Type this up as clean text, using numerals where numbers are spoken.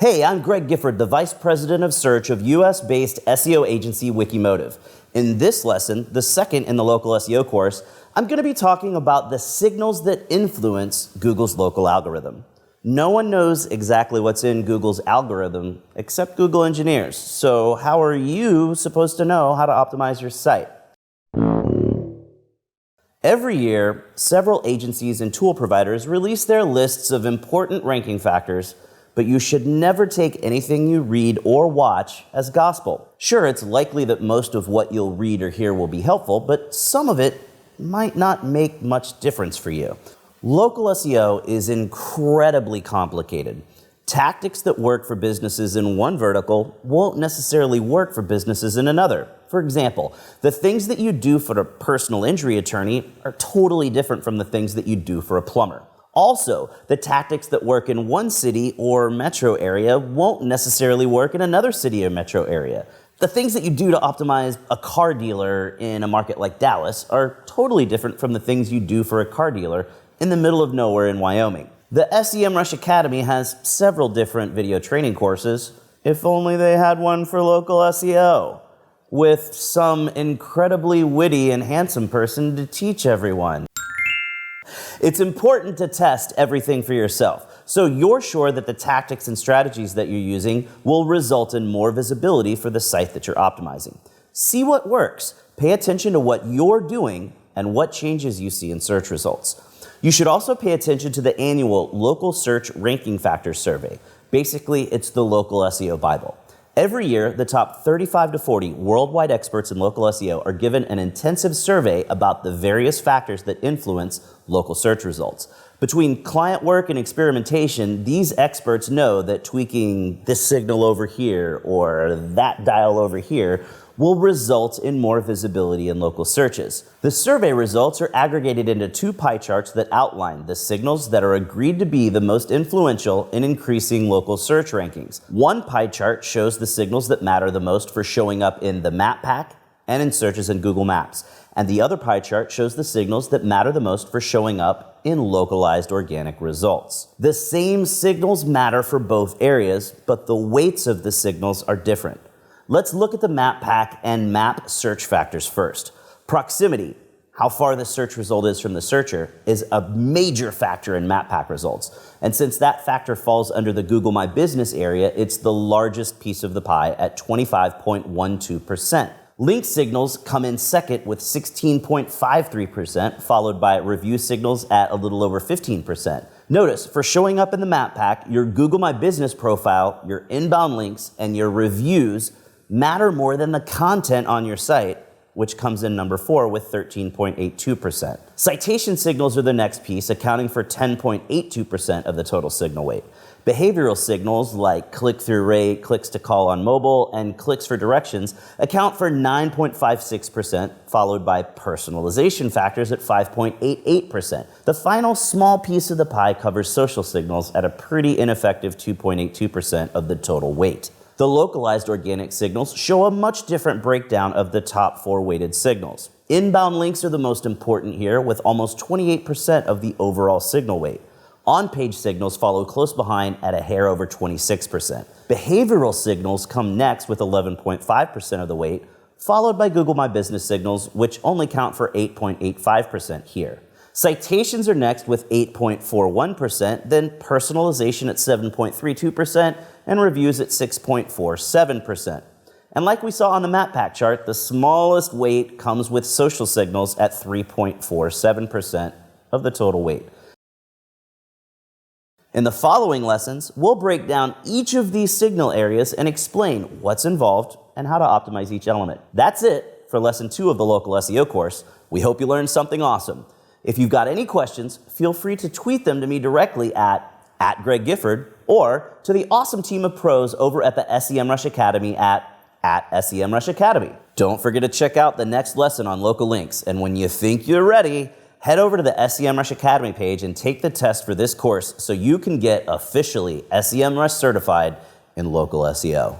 Hey, I'm Greg Gifford, the Vice President of Search of US-based SEO agency Wikimotive. In this lesson, the second in the local SEO course, I'm going to be talking about the signals that influence Google's local algorithm. No one knows exactly what's in Google's algorithm except Google engineers. So how are you supposed to know how to optimize your site? Every year, several agencies and tool providers release their lists of important ranking factors, but you should never take anything you read or watch as gospel. Sure, it's likely that most of what you'll read or hear will be helpful, but some of it might not make much difference for you. Local SEO is incredibly complicated. Tactics that work for businesses in one vertical won't necessarily work for businesses in another. For example, the things that you do for a personal injury attorney are totally different from the things that you do for a plumber. Also, the tactics that work in one city or metro area won't necessarily work in another city or metro area. The things that you do to optimize a car dealer in a market like Dallas are totally different from the things you do for a car dealer in the middle of nowhere in Wyoming. The SEMrush Academy has several different video training courses. If only they had one for local SEO, with some incredibly witty and handsome person to teach everyone. It's important to test everything for yourself, so you're sure that the tactics and strategies that you're using will result in more visibility for the site that you're optimizing. See what works. Pay attention to what you're doing and what changes you see in search results. You should also pay attention to the annual Local Search Ranking Factors Survey. Basically, it's the local SEO Bible. Every year, the top 35 to 40 worldwide experts in local SEO are given an intensive survey about the various factors that influence local search results. Between client work and experimentation, these experts know that tweaking this signal over here or that dial over here will result in more visibility in local searches. The survey results are aggregated into two pie charts that outline the signals that are agreed to be the most influential in increasing local search rankings. One pie chart shows the signals that matter the most for showing up in the map pack and in searches in Google Maps. And the other pie chart shows the signals that matter the most for showing up in localized organic results. The same signals matter for both areas, but the weights of the signals are different. Let's look at the map pack and map search factors first. Proximity, how far the search result is from the searcher, is a major factor in map pack results. And since that factor falls under the Google My Business area, it's the largest piece of the pie at 25.12%. Link signals come in second with 16.53%, followed by review signals at a little over 15%. Notice, for showing up in the map pack, your Google My Business profile, your inbound links, and your reviews matter more than the content on your site, which comes in number 4 with 13.82%. Citation signals are the next piece, accounting for 10.82% of the total signal weight. Behavioral signals like click-through rate, clicks to call on mobile, and clicks for directions account for 9.56%, followed by personalization factors at 5.88%. The final small piece of the pie covers social signals at a pretty ineffective 2.82% of the total weight. The localized organic signals show a much different breakdown of the top 4 weighted signals. Inbound links are the most important here, with almost 28% of the overall signal weight. On-page signals follow close behind at a hair over 26%. Behavioral signals come next with 11.5% of the weight, followed by Google My Business signals, which only count for 8.85% here. Citations are next with 8.41%, then personalization at 7.32%, and reviews at 6.47%. And like we saw on the map pack chart, the smallest weight comes with social signals at 3.47% of the total weight. In the following lessons, we'll break down each of these signal areas and explain what's involved and how to optimize each element. That's it for lesson 2 of the local SEO course. We hope you learned something awesome. If you've got any questions, feel free to tweet them to me directly at Greg Gifford, or to the awesome team of pros over at the SEMrush Academy at SEMrush Academy. Don't forget to check out the next lesson on local links, and when you think you're ready, head over to the SEMrush Academy page and take the test for this course so you can get officially SEMrush certified in local SEO.